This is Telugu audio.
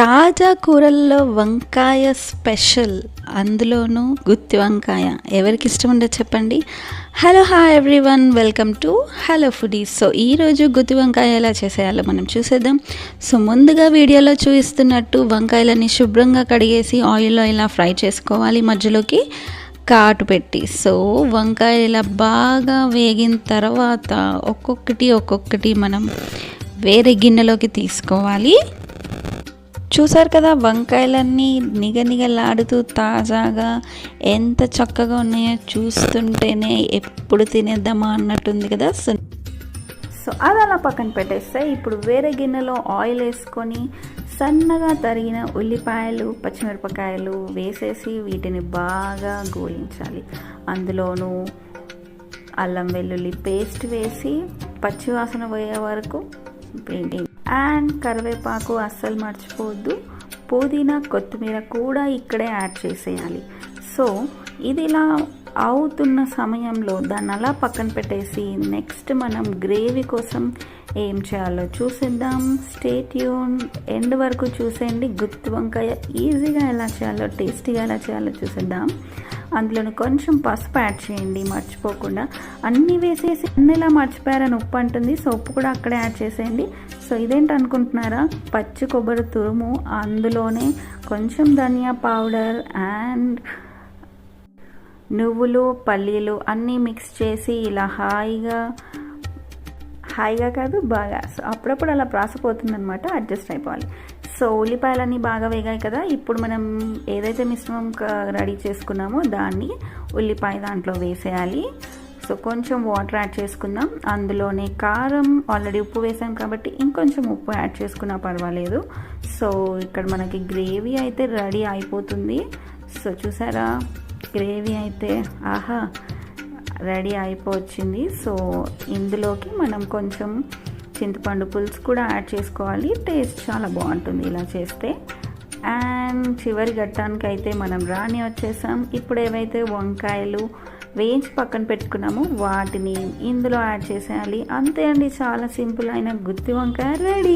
తాజా కూరల్లో వంకాయ స్పెషల్, అందులోనూ గుత్తి వంకాయ. ఎవరికి ఇష్టం ఉండదు చెప్పండి. Hello hi everyone, welcome to hello foodies. So ఈరోజు గుత్తి వంకాయ ఎలా చేసేయాలో మనం చూసేద్దాం. సో ముందుగా వీడియోలో చూపిస్తున్నట్టు వంకాయలని శుభ్రంగా కడిగేసి ఆయిల్లో ఇలా ఫ్రై చేసుకోవాలి, మధ్యలోకి కాటు పెట్టి. సో వంకాయ ఇలా బాగా వేగిన తర్వాత ఒక్కొక్కటి మనం వేరే గిన్నెలోకి తీసుకోవాలి. చూసారు కదా, వంకాయలన్నీ నిగనిగలాడుతూ తాజాగా ఎంత చక్కగా ఉన్నాయో చూస్తుంటేనే ఎప్పుడు తినేద్దామా అన్నట్టుంది కదా. సో అది అలా పక్కన పెట్టేస్తే ఇప్పుడు వేరే గిన్నెలో ఆయిల్ వేసుకొని సన్నగా తరిగిన ఉల్లిపాయలు, పచ్చిమిరపకాయలు వేసేసి వీటిని బాగా గోలించాలి. అందులోనూ అల్లం వెల్లుల్లి పేస్ట్ వేసి పచ్చివాసన పోయే వరకు అండ్ కరివేపాకు అస్సలు మర్చిపోవద్దు. పుదీనా, కొత్తిమీర కూడా ఇక్కడే యాడ్ చేసేయాలి. సో ఇది ఇలా అవుతున్న సమయంలో దాన్ని అలా పక్కన పెట్టేసి నెక్స్ట్ మనం గ్రేవీ కోసం ఏం చేయాలో చూసేద్దాం. స్టే ట్యూన్, ఎండ్ వరకు చూసేయండి. గుత్తి వంకాయ ఈజీగా ఎలా చేయాలో, టేస్టీగా ఎలా చేయాలో చూసేద్దాం. అందులోని కొంచెం పసుపు యాడ్ చేయండి మర్చిపోకుండా. అన్నీ వేసేసి అన్నిలా మర్చిపోయారని ఉప్పు అంటుంది, సో ఉప్పు కూడా అక్కడే యాడ్ చేసేయండి. సో ఇదేంటి అనుకుంటున్నారా, పచ్చి కొబ్బరి తురుము, అందులోనే కొంచెం ధనియా పౌడర్ అండ్ నువ్వులు, పల్లీలు అన్నీ మిక్స్ చేసి ఇలా హాయిగా కాదు బాగా, సో అప్పుడప్పుడు అలా ప్రాసపోతుంది అనమాట, అడ్జస్ట్ అయిపోవాలి. సో ఉల్లిపాయలన్నీ బాగా వేగాయి కదా, ఇప్పుడు మనం ఏదైతే మిశ్రమం రెడీ చేసుకున్నామో దాన్ని ఉల్లిపాయ దాంట్లో వేసేయాలి. సో కొంచెం వాటర్ యాడ్ చేసుకుందాం. అందులోనే కారం, ఆల్రెడీ ఉప్పు వేసాం కాబట్టి ఇంకొంచెం ఉప్పు యాడ్ చేసుకున్నా పర్వాలేదు. సో ఇక్కడ మనకి గ్రేవీ అయితే రెడీ అయిపోతుంది. సో చూసారా, గ్రేవీ అయితే ఆహా రెడీ అయిపోవచ్చింది. సో ఇందులోకి మనం కొంచెం చింతపండు పులుసు కూడా యాడ్ చేసుకోవాలి. టేస్ట్ చాలా బాగుంటుంది ఇలా చేస్తే. అండ్ చివరి ఘట్టానికి అయితే మనం రాని వచ్చేసాం. ఇప్పుడు ఏవైతే వంకాయలు వేయించి పక్కన పెట్టుకున్నామో వాటిని ఇందులో యాడ్ చేసేయాలి. అంతే అండి, చాలా సింపుల్ అయిన గుత్తి వంకాయ రెడీ.